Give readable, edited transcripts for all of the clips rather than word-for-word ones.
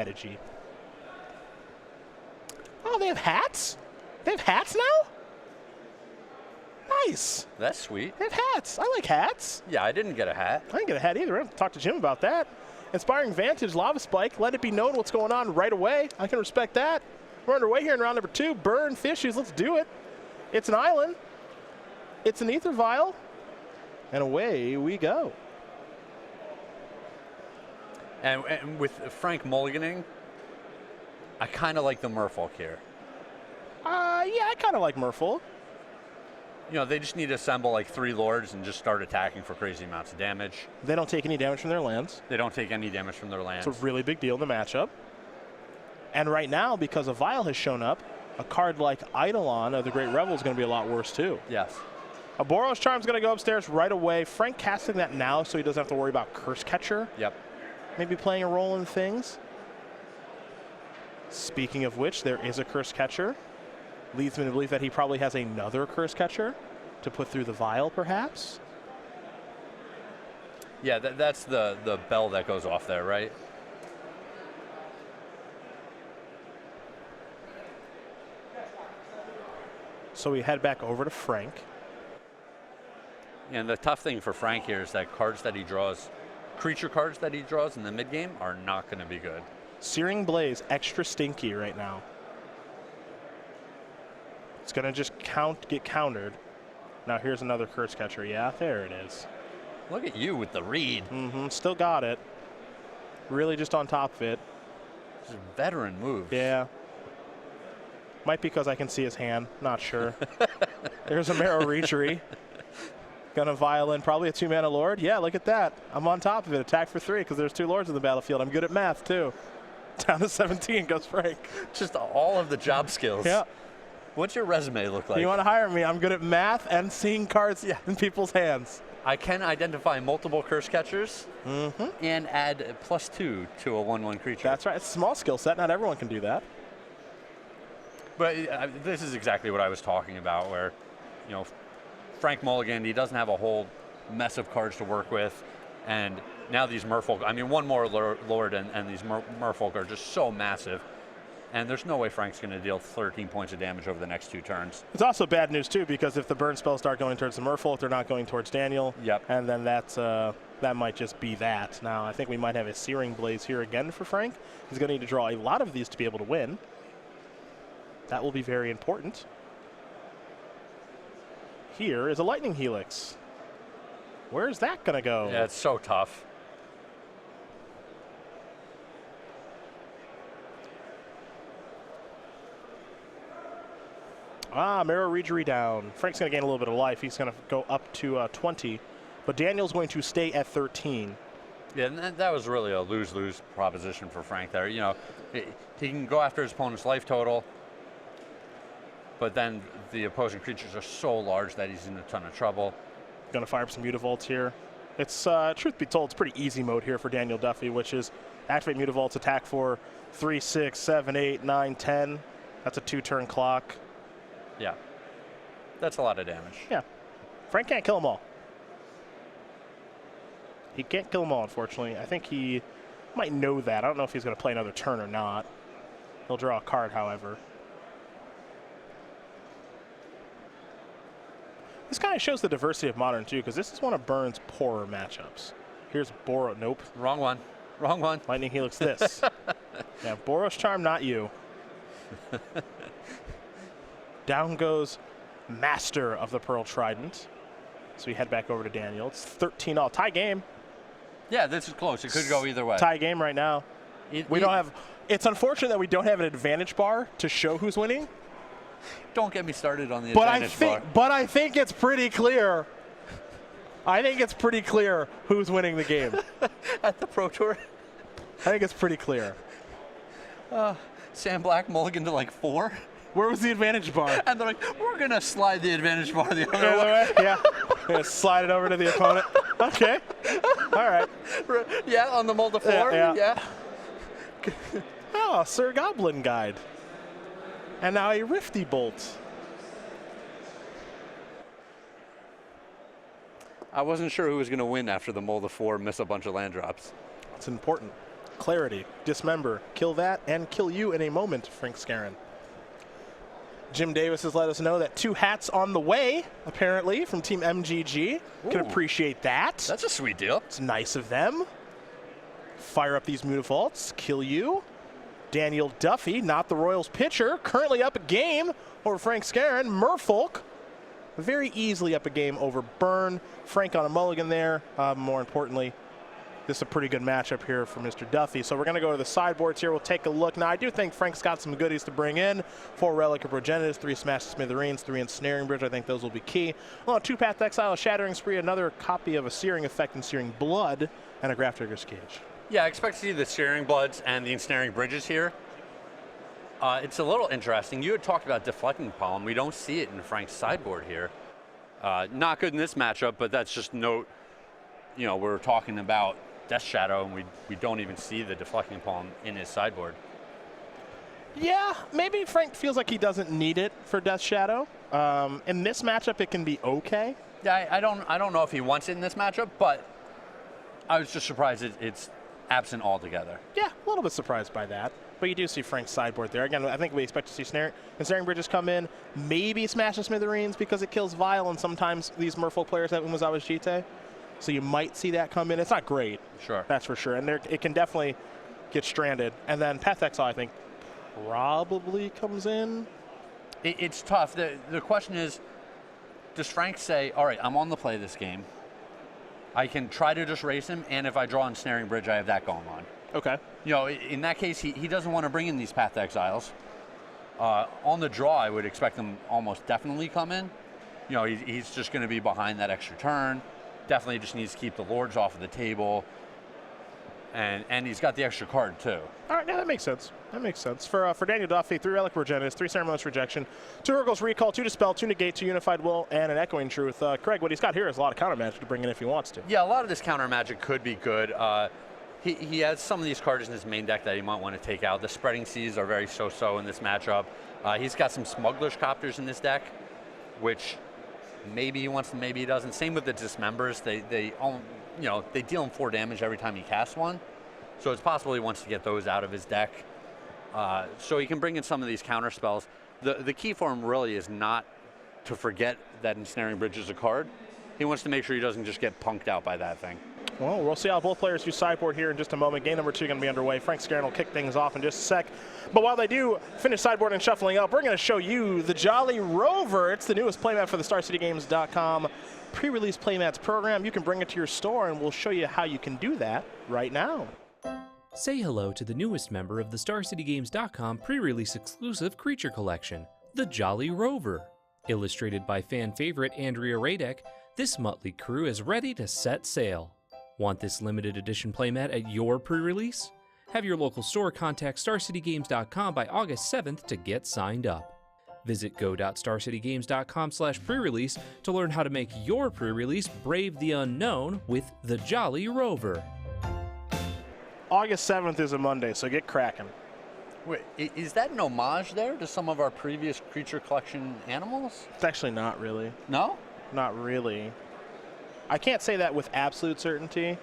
strategy. Oh, they have hats? They have hats now? Nice. That's sweet. They have hats. I like hats. Yeah, I didn't get a hat. I didn't get a hat either. I have to talk to Jim about that. Inspiring Vantage, Lava Spike. Let it be known what's going on right away. I can respect that. We're underway here in round number 2. Burn Fishies. Let's do it. It's an island. It's an Ether Vial. And away we go. And with Frank mulliganing, I kind of like the Merfolk here. Yeah, I kind of like Merfolk. You know, they just need to assemble like 3 Lords and just start attacking for crazy amounts of damage. They don't take any damage from their lands. They don't take any damage from their lands. It's a really big deal in the matchup. And right now, because a Vial has shown up, a card like Eidolon of the Great Revel is going to be a lot worse too. Yes. A Boros Charm is going to go upstairs right away. Frank casting that now so he doesn't have to worry about Curse Catcher. Yep. Maybe playing a role in things. Speaking of which, there is a Curse Catcher. Leads me to believe that he probably has another Curse Catcher to put through the Vial, perhaps. Yeah, that's the bell that goes off there, right? So we head back over to Frank. And the tough thing for Frank here is that cards that he draws, creature cards that he draws in the mid game are not going to be good. Searing Blaze, extra stinky right now. It's going to just get countered. Now here's another Curse Catcher. Yeah, there it is. Look at you with the read. Still got it. Really just on top of it. Just veteran moves. Yeah. Might be because I can see his hand. Not sure. There's a Marrow Reachery. Gonna Violin, probably a 2-mana Lord. Yeah, look at that. I'm on top of it. Attack for 3 because there's 2 Lords in the battlefield. I'm good at math too. Down to 17 goes Frank. Just all of the job skills. Yeah. What's your resume look like? You want to hire me? I'm good at math and seeing cards in people's hands. I can identify multiple Curse Catchers and add +2 to a 1/1 creature. That's right. It's a small skill set. Not everyone can do that. But this is exactly what I was talking about, where, you know, Frank Mulligan, he doesn't have a whole mess of cards to work with, and now these Merfolk, I mean, one more Lord and these Merfolk are just so massive, and there's no way Frank's going to deal 13 points of damage over the next 2 turns. It's also bad news too, because if the burn spells start going towards the Merfolk, they're not going towards Daniel. Yep. And then that might just be that. Now I think we might have a Searing Blaze here again for Frank. He's going to need to draw a lot of these to be able to win. That will be very important. Here is a Lightning Helix. Where's that going to go? Yeah, it's so tough. Marrow Reachery down. Frank's going to gain a little bit of life. He's going to go up to 20. But Daniel's going to stay at 13. Yeah, and that was really a lose-lose proposition for Frank there. You know, he can go after his opponent's life total, but then the opposing creatures are so large that he's in a ton of trouble. Going to fire up some Mutavolts here. It's, truth be told, it's pretty easy mode here for Daniel Duffee, which is activate Mutavolts, attack for 3, 6, 7, 8, 9, 10. That's a 2-turn clock. Yeah, that's a lot of damage. Yeah, Frank can't kill them all. He can't kill them all, unfortunately. I think he might know that. I don't know if he's going to play another turn or not. He'll draw a card, however. This kind of shows the diversity of Modern, too, because this is one of Burns' poorer matchups. Here's Boros. Nope. Wrong one. Wrong one. Lightning Helix this. Yeah, Boros Charm, not you. Down goes Master of the Pearl Trident. So we head back over to Daniel. It's 13-all. Tie game. Yeah, this is close. It could go either way. Tie game right now. We don't have. It's unfortunate that we don't have an advantage bar to show who's winning. Don't get me started on the advantage bar. But I think it's pretty clear. I think it's pretty clear who's winning the game. At the Pro Tour? I think it's pretty clear. Sam Black mulligan to like 4. Where was the advantage bar? And they're like, we're going to slide the advantage bar the other way. Yeah. Gonna slide it over to the opponent. Okay. All right. Yeah, on the mold of 4. Yeah. Oh, Sir Goblin Guide. And now a Rifty Bolt. I wasn't sure who was going to win after the mold of 4 miss a bunch of land drops. It's important. Clarity, dismember, kill that, and kill you in a moment, Frank Skarren. Jim Davis has let us know that 2 hats on the way, apparently, from Team MGG. Can appreciate that. That's a sweet deal. It's nice of them. Fire up these Mutavaults, kill you. Daniel Duffee, not the Royals pitcher, currently up a game over Frank Skarren. Merfolk, very easily up a game over Burn. Frank on a mulligan there. More importantly, this is a pretty good matchup here for Mr. Duffee. So we're going to go to the sideboards here. We'll take a look. Now, I do think Frank's got some goodies to bring in. 4 Relic of Progenitus, 3 Smash Smithereens, 3 Ensnaring Bridge. I think those will be key. Well, 2 Path Exile, a Shattering Spree, another copy of a Searing Effect and Searing Blood, and a Grafdigger's Cage. Yeah, I expect to see the Searing Bloods and the Ensnaring Bridges here. It's a little interesting. You had talked about Deflecting Pollen. We don't see it in Frank's sideboard here. Not good in this matchup, but that's just note, we're talking about Death Shadow, and we don't even see the Deflecting Pollen in his sideboard. Yeah, maybe Frank feels like he doesn't need it for Death Shadow. In this matchup, it can be okay. Yeah, I don't know if he wants it in this matchup, but I was just surprised it's absent altogether. Yeah, a little bit surprised by that. But you do see Frank's sideboard there. Again, I think we expect to see Ensnaring Bridges come in, maybe Smash the Smithereens because it kills Vile, and sometimes these Merfolk players have Umezawa's Jite. So you might see that come in. It's not great. Sure. That's for sure. And it can definitely get stranded. And then Path Exile, I think, probably comes in. It's tough. The question is, does Frank say, all right, I'm on the play this game. I can try to just race him, and if I draw Ensnaring Bridge, I have that going on. Okay. In that case, he doesn't want to bring in these Path Exiles. On the draw, I would expect them almost definitely come in. He's just going to be behind that extra turn. Definitely just needs to keep the Lords off of the table. And he's got the extra card, too. All right, yeah, that makes sense. That makes sense. For Daniel Duffee, 3 Relic Progenitus, 3 Ceremonious Rejection, 2 Urgle's Recall, 2 Dispel, 2 Negate, 2 Unified Will, and an Echoing Truth. Craig, what he's got here is a lot of counter magic to bring in if he wants to. Yeah, a lot of this counter magic could be good. He has some of these cards in his main deck that he might want to take out. The Spreading Seas are very so-so in this matchup. He's got some Smuggler's Copters in this deck, which maybe he wants them, maybe he doesn't. Same with the Dismembers. They deal him 4 damage every time he casts one. So it's possible he wants to get those out of his deck. So he can bring in some of these counter spells. The key for him really is not to forget that Ensnaring Bridge is a card. He wants to make sure he doesn't just get punked out by that thing. Well, we'll see how both players use sideboard here in just a moment. Game number 2 going to be underway. Frank Skarren will kick things off in just a sec. But while they do finish sideboard and shuffling up, we're going to show you the Jolly Rover. It's the newest playmat for the StarCityGames.com pre-release playmats program. You can bring it to your store, and we'll show you how you can do that right now. Say hello to the newest member of the StarCityGames.com pre-release exclusive creature collection, the Jolly Rover. Illustrated by fan favorite Andrea Radek, this motley crew is ready to set sail. Want this limited edition playmat at your pre-release? Have your local store contact StarCityGames.com by August 7th to get signed up. Visit go.starcitygames.com/pre-release to learn how to make your pre-release brave the unknown with the Jolly Rover. August 7th is a Monday, so get cracking. Wait, is that an homage there to some of our previous creature collection animals? It's actually not really. No? Not really. I can't say that with absolute certainty,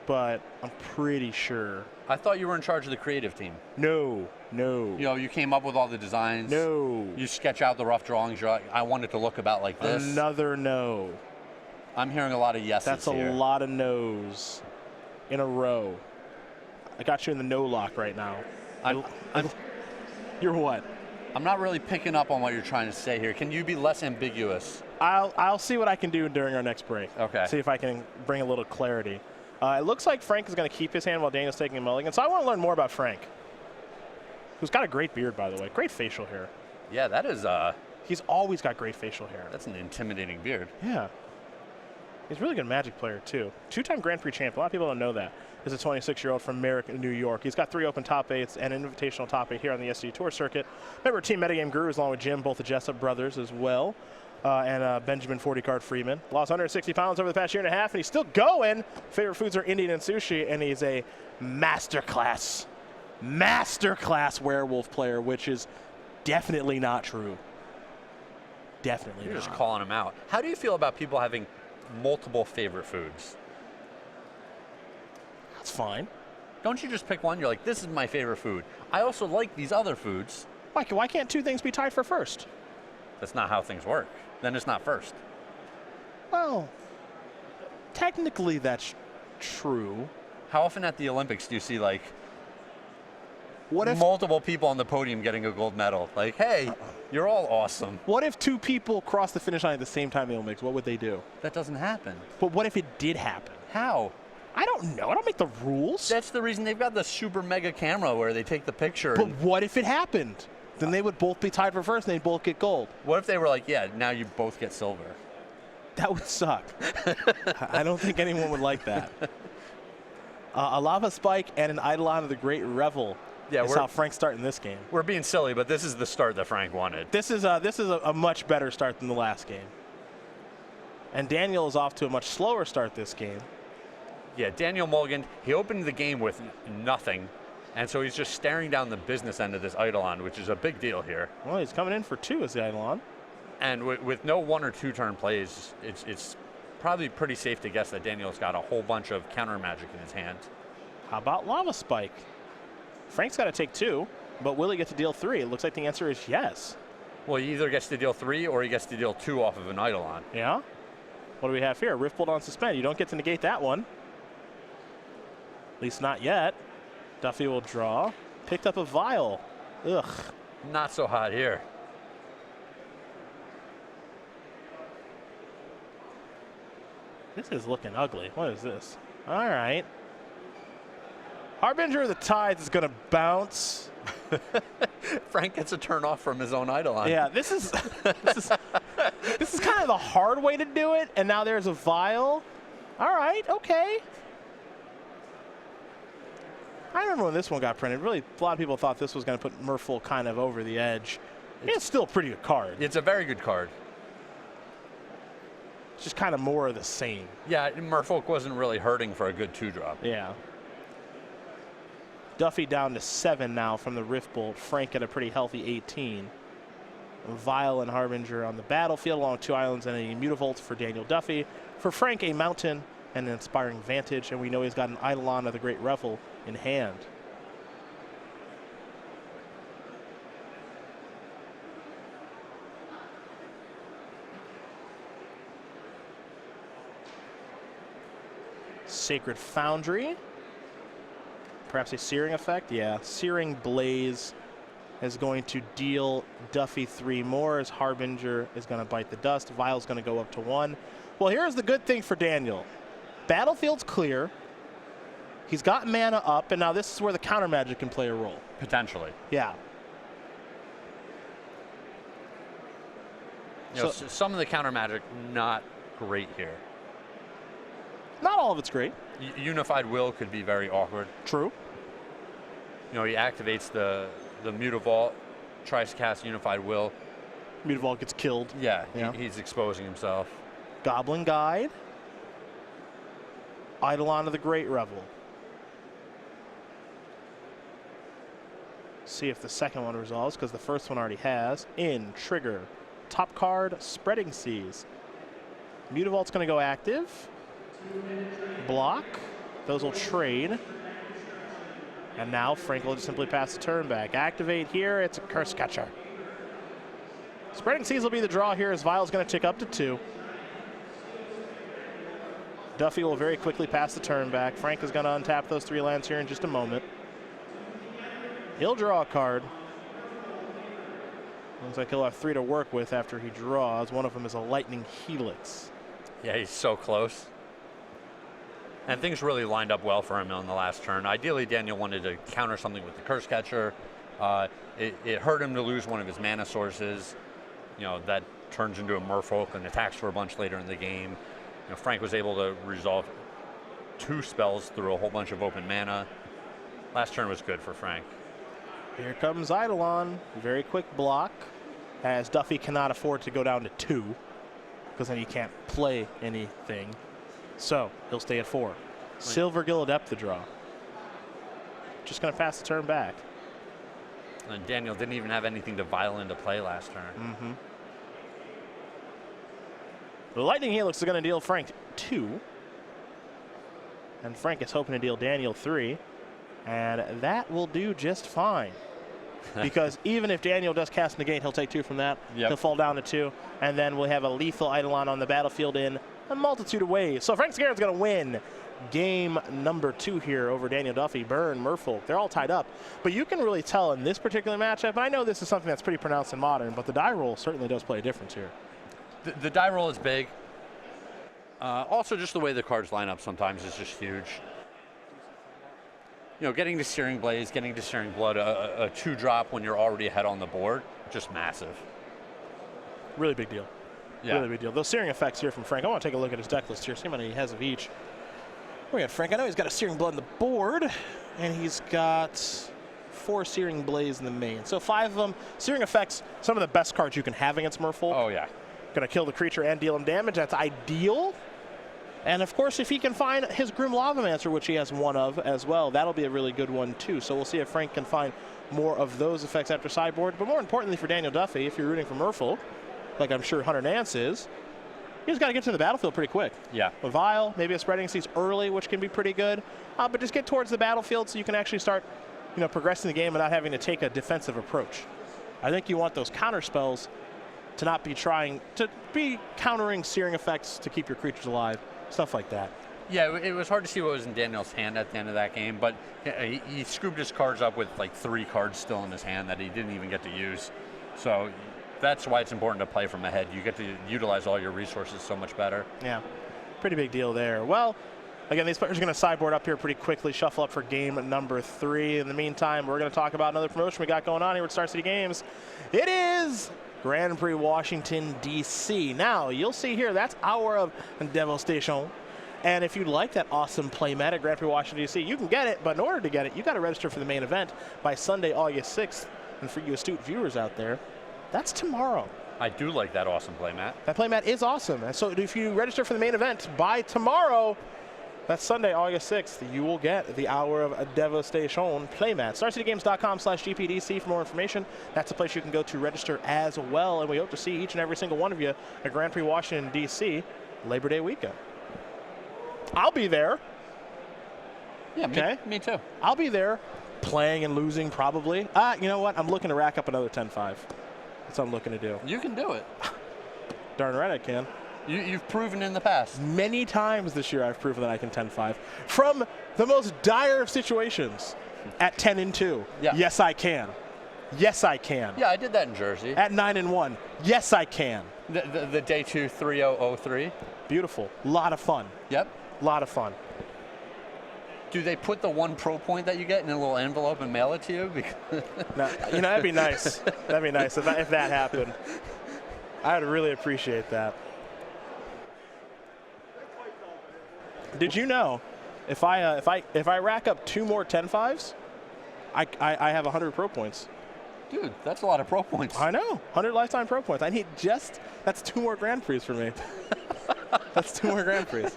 but I'm pretty sure. I thought you were in charge of the creative team. No. You came up with all the designs. No. You sketch out the rough drawings. You're like, I want it to look about like this. Another no. I'm hearing a lot of yeses. That's here. a lot of no's in a row. I got you in the no lock right now. You're what? I'm not really picking up on what you're trying to say here. Can you be less ambiguous? I'll see what I can do during our next break. Okay. See if I can bring a little clarity. It looks like Frank is going to keep his hand while Daniel's taking a mulligan. So I want to learn more about Frank, who's got a great beard, by the way. Great facial hair. Yeah, that is. He's always got great facial hair. That's an intimidating beard. Yeah. He's a really good Magic player, too. 2-time Grand Prix champ. A lot of people don't know that. He's a 26-year-old from Merrick, New York. He's got 3 open top 8s and an invitational top 8 here on the SCG Tour circuit. Member of Team Metagame Gurus along with Jim, both the Jessup brothers as well. And Benjamin 40-card Freeman. Lost 160 pounds over the past year and a half, and he's still going. Favorite foods are Indian and sushi, and he's a masterclass werewolf player, which is definitely not true. Definitely You're not. just calling him out. How do you feel about people having multiple favorite foods? That's fine. don't you just pick one? You're like, this is my favorite food. I also like these other foods. Why can't two things be tied for first? That's not how things work. Then it's not first. Well, technically that's true. How often at the Olympics do you see like What if multiple people on the podium getting a gold medal? Like, hey, you're all awesome. What if two people cross the finish line at the same time in the Olympics? What would they do? That doesn't happen. But what if it did happen? How? I don't know. I don't make the rules. That's the reason they've got the super mega camera where they take the picture. But what if it happened? Then they would both be tied for first and they'd both get gold. What if they were like, yeah, now you both get silver? That would suck. I don't think anyone would like that. A lava spike and an eidolon of the Great Revel is how Frank's starting this game. We're being silly, but this is the start that Frank wanted. This is a much better start than the last game. And Daniel is off to a much slower start this game. Yeah, Daniel Mulligan, he opened the game with nothing, and so he's just staring down the business end of this eidolon, which is a big deal here. Well, he's coming in for 2 as the eidolon. And with no 1 or 2 turn plays, it's probably pretty safe to guess that Daniel's got a whole bunch of counter magic in his hand. How about lava spike? Frank's got to take 2, but will he get to deal 3? It looks like the answer is yes. Well, he either gets to deal 3 or he gets to deal 2 off of an eidolon. Yeah? What do we have here? Rift Bolt on suspend. You don't get to negate that one. At least not yet. Duffee will draw. Picked up a vial. Ugh. Not so hot here. This is looking ugly. What is this? All right. Harbinger of the Tides is going to bounce. Frank gets a turn off from his own eidolon. Yeah, this is kind of the hard way to do it. And now there's a vial. All right, okay. I remember when this one got printed. Really, a lot of people thought this was going to put Merfolk kind of over the edge. It's still a pretty good card. It's a very good card. It's just kind of more of the same. Yeah, Merfolk wasn't really hurting for a good 2-drop. Yeah. Duffee down to 7 now from the Rift Bolt. Frank at a pretty healthy 18. Vial and Harbinger on the battlefield along 2 islands and a Mutavault for Daniel Duffee. For Frank, a Mountain and an Inspiring Vantage, and we know he's got an Eidolon of the Great Revel in hand. Sacred Foundry. Perhaps a Searing effect? Yeah, Searing Blaze is going to deal Duffee 3 more as Harbinger is going to bite the dust. Vial's going to go up to 1. Well, here's the good thing for Daniel. Battlefield's clear. He's got mana up, and now this is where the counter magic can play a role. Potentially. Yeah. You know, some of the counter magic, not great here. Not all of it's great. Unified Will could be very awkward. True. You know, he activates the Mutavault, tries to cast Unified Will. Mutavault gets killed. Yeah, he's exposing himself. Goblin Guide. Eidolon of the Great Revel. See if the second one resolves, because the first one already has. In, trigger. Top card, Spreading Seas. Mutavault's going to go active. Block. Those will trade. And now Frank will just simply pass the turn back. Activate here. It's a Curse Catcher. Spreading Seas will be the draw here as Vial's going to tick up to 2. Duffee will very quickly pass the turn back. Frank is going to untap those 3 lands here in just a moment. He'll draw a card. Looks like he'll have 3 to work with after he draws. One of them is a Lightning Helix. Yeah, he's so close. And things really lined up well for him on the last turn. Ideally, Daniel wanted to counter something with the Curse Catcher. It hurt him to lose one of his mana sources. You know, that turns into a Merfolk and attacks for a bunch later in the game. You know, Frank was able to resolve 2 spells through a whole bunch of open mana. Last turn was good for Frank. Here comes Eidolon. Very quick block, as Duffee cannot afford to go down to 2, because then he can't play anything. So he'll stay at 4. Silver Gill Adept the draw. Just going to pass the turn back. And Daniel didn't even have anything to vial into play last turn. Mm-hmm. The Lightning Helix is going to deal Frank 2. And Frank is hoping to deal Daniel 3. And that will do just fine. Because even if Daniel does cast negate, he'll take 2 from that. Yep. He'll fall down to 2. And then we'll have a lethal Eidolon on the battlefield in a multitude of ways. So Frank Skarren's going to win game number 2 here over Daniel Duffee, Burn, Merfolk. They're all tied up. But you can really tell in this particular matchup, I know this is something that's pretty pronounced in Modern, but the die roll certainly does play a difference here. The die roll is big. Also, just the way the cards line up sometimes is just huge. You know, getting to Searing Blaze, getting to Searing Blood, a 2-drop when you're already ahead on the board, just massive. Really big deal. Yeah. Really big deal. Those searing effects here from Frank. I want to take a look at his deck list here, see how many he has of each. We got Frank. I know he's got a Searing Blood on the board, and he's got 4 Searing Blaze in the main. So 5 of them. Searing effects, some of the best cards you can have against Merfolk. Oh, yeah. Going to kill the creature and deal him damage. That's ideal. And of course, if he can find his Grim Lavamancer, which he has 1 of as well, that'll be a really good one too. So we'll see if Frank can find more of those effects after sideboard. But more importantly for Daniel Duffee, if you're rooting for Merfolk, like I'm sure Hunter Nance is, he's got to get to the battlefield pretty quick. Yeah. A Vial, maybe a Spreading Seas early, which can be pretty good. But just get towards the battlefield so you can actually start, progressing the game without having to take a defensive approach. I think you want those counter spells to not be trying to be countering searing effects to keep your creatures alive, stuff like that. Yeah, it was hard to see what was in Daniel's hand at the end of that game, but he scooped his cards up with like 3 cards still in his hand that he didn't even get to use. So that's why it's important to play from ahead. You get to utilize all your resources so much better. Yeah, pretty big deal there. Well, again, these players are going to sideboard up here pretty quickly, shuffle up for game number 3. In the meantime, we're going to talk about another promotion we got going on here with Star City Games. It is Grand Prix Washington, D.C. Now, you'll see here, that's Hour of Devastation. And if you'd like that awesome playmat at Grand Prix Washington, D.C., you can get it, but in order to get it, you got to register for the main event by Sunday, August 6th. And for you astute viewers out there, that's tomorrow. I do like that awesome playmat. That playmat is awesome. And so if you register for the main event by tomorrow, that's Sunday, August 6th, you will get the Hour of Devastation playmat. StarCityGames.com/GPDC for more information. That's the place you can go to register as well. And we hope to see each and every single one of you at Grand Prix Washington, D.C. Labor Day weekend. I'll be there. Yeah, okay. Me too. I'll be there playing and losing probably. You know what? I'm looking to rack up another 10-5. That's what I'm looking to do. You can do it. Darn right I can. You've proven in the past. Many times this year I've proven that I can 10-5. From the most dire of situations at 10-2. Yeah. Yes, I can. Yes, I can. Yeah, I did that in Jersey. At 9-1. Yes, I can. The day 2 3003. Beautiful. Lot of fun. Yep. Lot of fun. Do they put the 1 pro point that you get in a little envelope and mail it to you? No, that'd be nice. That'd be nice if that happened. I'd really appreciate that. Did you know, if I rack up 2 more 10-5s, I have 100 pro points. Dude, that's a lot of pro points. I know, 100 lifetime pro points. I need that's 2 more Grand Prix for me. That's 2 more Grand Prix.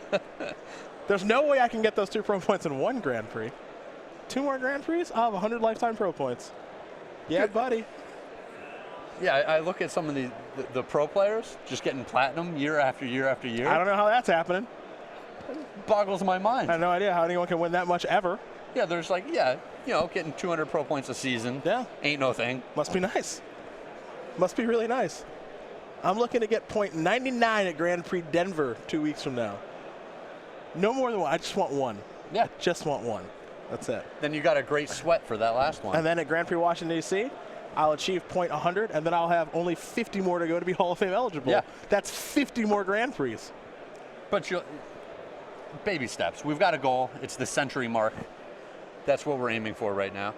There's no way I can get those 2 pro points in 1 Grand Prix. 2 more Grand Prix, I'll have 100 lifetime pro points. Yeah, Good. buddy. Yeah, I look at some of the pro players just getting platinum year after year after year. I don't know how that's happening. It boggles my mind. I have no idea how anyone can win that much ever. Yeah, there's getting 200 pro points a season. Yeah. Ain't no thing. Must be nice. Must be really nice. I'm looking to get .99 at Grand Prix Denver 2 weeks from now. No more than 1. I just want 1. Yeah. Just want 1. That's it. Then you got a great sweat for that last one. And then at Grand Prix Washington, D.C., I'll achieve .100, and then I'll have only 50 more to go to be Hall of Fame eligible. Yeah. That's 50 more Grand Prix. But baby steps. We've got a goal. It's the century mark. That's what we're aiming for right now.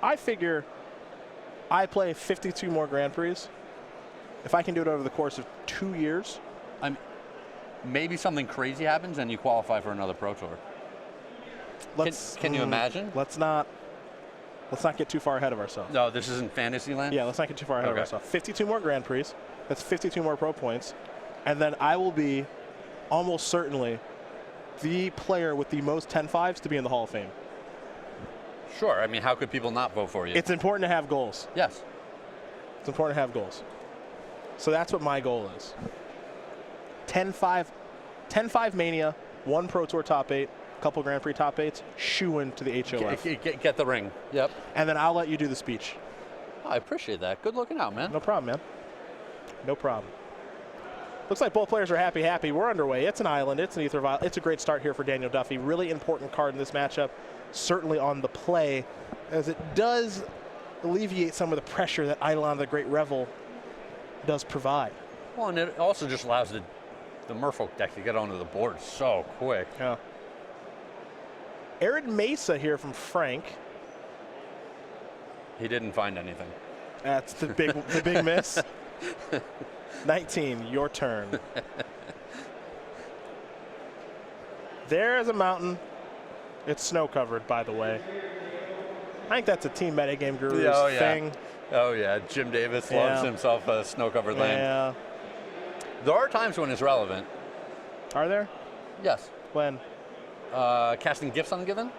I figure I play 52 more Grand Prix. If I can do it over the course of 2 years. Maybe something crazy happens and you qualify for another Pro Tour. Can you imagine? Let's not get too far ahead of ourselves. No, this isn't Fantasyland? Yeah, let's not get too far ahead of ourselves. 52 more Grand Prix. That's 52 more pro points. And then I will be almost certainly the player with the most 10-5s to be in the Hall of Fame. Sure. I mean, how could people not vote for you? It's important to have goals. Yes. It's important to have goals. So that's what my goal is. 10-5 Mania, 1 Pro Tour top 8, couple Grand Prix top 8s, shoo into the HOF. Get the ring. Yep. And then I'll let you do the speech. Oh, I appreciate that. Good looking out, man. No problem, man. No problem. Looks like both players are happy. We're underway. It's an island. It's an Ether Vial. It's a great start here for Daniel Duffee. Really important card in this matchup, certainly on the play, as it does alleviate some of the pressure that Eidolon the Great Revel does provide. Well, and it also just allows the Merfolk deck to get onto the board so quick. Yeah. Arid Mesa here from Frank. He didn't find anything. That's the big miss. 19, your turn. There's a mountain. It's snow covered, by the way. I think that's a Team Metagame Guru's thing. Oh, yeah. Jim Davis loves himself a snow-covered land. Yeah. There are times when it's relevant. Are there? Yes. When? Casting Gifts Ungiven?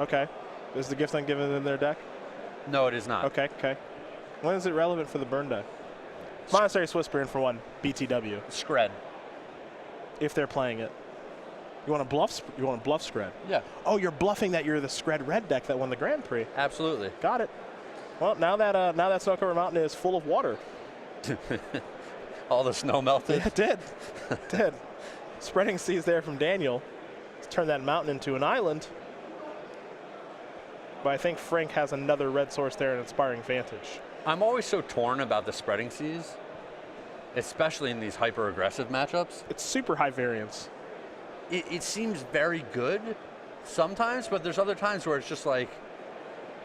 Okay. Is the Gift Ungiven in their deck? No, it is not. Okay. When is it relevant for the burn deck? Monastery Swissburn for one. BTW. Skred. If they're playing it. You want to bluff Skred? Yeah. Oh, you're bluffing that you're the Skred red deck that won the Grand Prix. Absolutely. Got it. Well, now that Snow Covered Mountain is full of water. All the snow melted? Yeah, it did. It did. Spreading Seas there from Daniel. Let's turn that mountain into an island. But I think Frank has another red source there, an Inspiring Vantage. I'm always so torn about the Spreading Seas, especially in these hyper-aggressive matchups. It's super high variance. It seems very good sometimes, but there's other times where it's just like,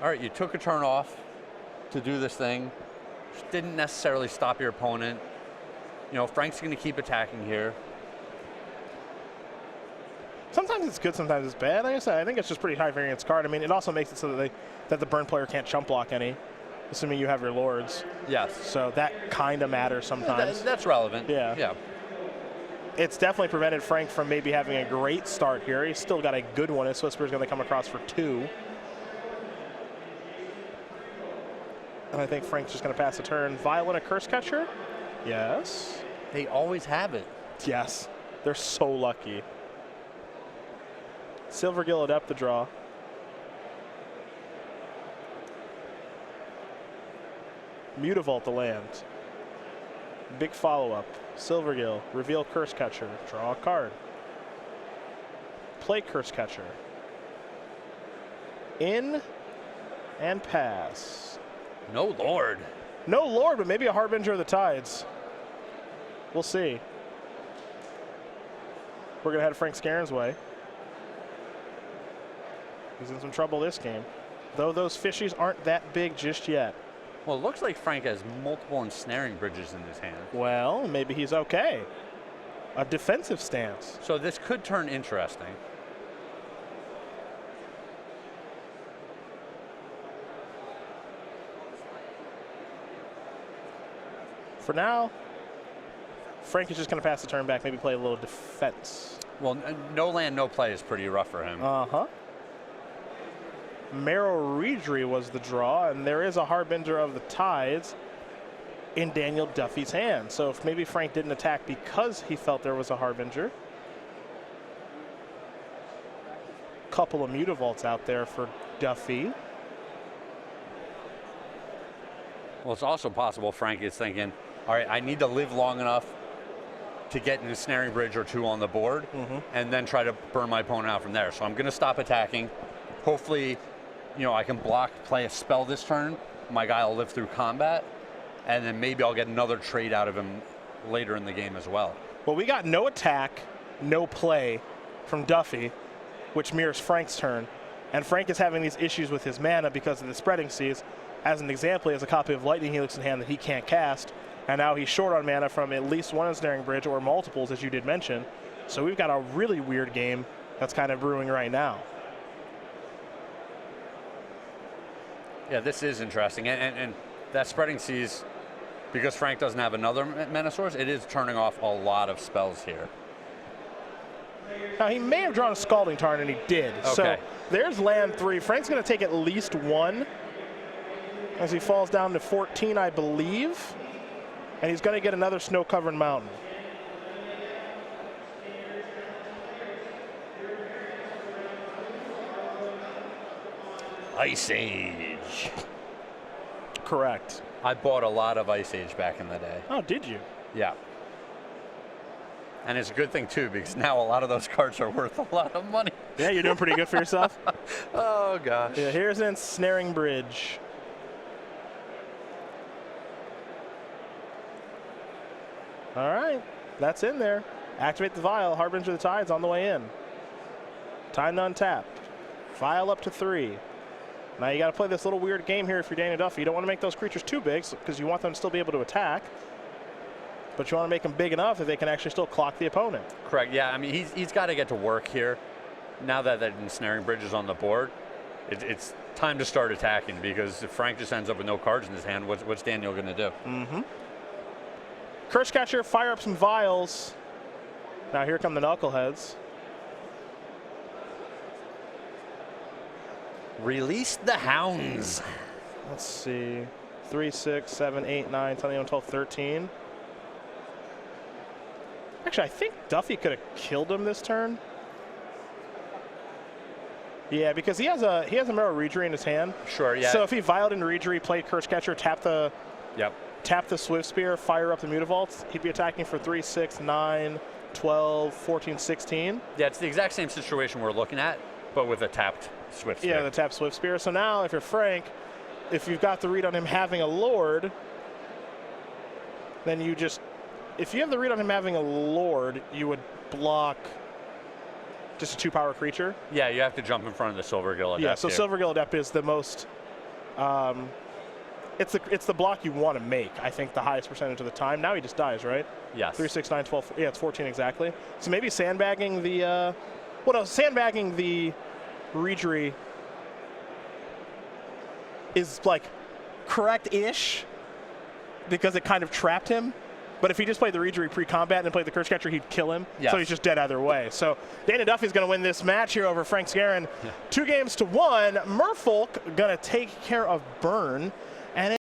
all right, you took a turn off to do this thing, didn't necessarily stop your opponent. You know, Frank's going to keep attacking here. Sometimes it's good, sometimes it's bad. Like I said, I think it's just pretty high variance card. I mean, it also makes it so that the burn player can't chump block any, assuming you have your lords. Yes. So that kind of matters sometimes. That's relevant. Yeah. It's definitely prevented Frank from maybe having a great start here. He's still got a good one. His Whisper's going to come across for 2. And I think Frank's just going to pass the turn. Violent a Curse Catcher? Yes. They always have it. Yes. They're so lucky. Silvergill Adept the draw. Mutavault the land. Big follow-up. Silvergill, reveal Curse Catcher, draw a card. Play Curse Catcher. In and pass. No Lord. No Lord, but maybe a Harbinger of the Tides. We'll see. We're going to head Frank Skarren's way. He's in some trouble this game. Though those fishies aren't that big just yet. Well, it looks like Frank has multiple ensnaring bridges in his hand. Well, maybe he's okay. A defensive stance. So this could turn interesting. For now, Frank is just going to pass the turn back, maybe play a little defense. Well, no land, no play is pretty rough for him. Uh-huh. Merrill Reedry was the draw, and there is a Harbinger of the Tides in Daniel Duffee's hand. So if maybe Frank didn't attack because he felt there was a Harbinger. Couple of Mutavaults out there for Duffee. Well, it's also possible Frank is thinking, all right, I need to live long enough to get an ensnaring bridge or 2 on the board, and then try to burn my opponent out from there. So I'm going to stop attacking. Hopefully, you know, I can block, play a spell this turn. My guy will live through combat, and then maybe I'll get another trade out of him later in the game as well. Well, we got no attack, no play from Duffee, which mirrors Frank's turn. And Frank is having these issues with his mana because of the Spreading Seas. As an example, he has a copy of Lightning Helix in hand that he can't cast. And now he's short on mana from at least one ensnaring bridge or multiples, as you did mention. So we've got a really weird game that's kind of brewing right now. Yeah, this is interesting. And that Spreading Seas, because Frank doesn't have another mana source, it is turning off a lot of spells here. Now, he may have drawn a Scalding Tarn, and he did. Okay. So there's land 3. Frank's going to take at least 1 as he falls down to 14, I believe. And he's going to get another snow-covered mountain. Ice Age. Correct. I bought a lot of Ice Age back in the day. Oh, did you? Yeah. And it's a good thing, too, because now a lot of those cards are worth a lot of money. Yeah, you're doing pretty good for yourself. Oh, gosh. Yeah, here's an ensnaring bridge. All right, that's in there. Activate the vial. Harbinger of the Tide's on the way in. Time to untap. Vial up to 3. Now you got to play this little weird game here if you're Dana Duffee. You don't want to make those creatures too big because you want them to still be able to attack. But you want to make them big enough that they can actually still clock the opponent. Correct, yeah. I mean, he's got to get to work here. Now that that ensnaring bridge is on the board, it's time to start attacking, because if Frank just ends up with no cards in his hand, what's Daniel going to do? Mm-hmm. Curse Catcher, fire up some vials. Now here come the Knuckleheads. Release the hounds. Let's see. 3, 6, 7, 8, 9, 10, 11, 12, 13. Actually, I think Duffee could have killed him this turn. Yeah, because he has a Marrow Reejerey in his hand. Sure, yeah. So if he vialed into Reejerey, played Curse Catcher, tap the Swift Spear, fire up the Mutavaults, he'd be attacking for 3, 6, 9, 12, 14, 16. Yeah, it's the exact same situation we're looking at, but with a tapped Swift Spear. Yeah, the tapped Swift Spear. So now if you're Frank, if you've got the read on him having a Lord, then you just, if you have the read on him having a Lord, you would block just a 2-power creature. Yeah, you have to jump in front of the Silvergill Adept. Yeah, so here. Silvergill Adept is the most, it's the block you want to make, I think, the highest percentage of the time. Now he just dies, right? Yes. 3, 6, 9, 12, yeah, it's 14 exactly. So maybe sandbagging the, sandbagging the Reejerey is like correct-ish because it kind of trapped him. But if he just played the Reejerey pre-combat and then played the Curse Catcher, he'd kill him. Yes. So he's just dead either way. So Dana Duffee's going to win this match here over Frank Skarren. 2 games to 1. Merfolk going to take care of Burn.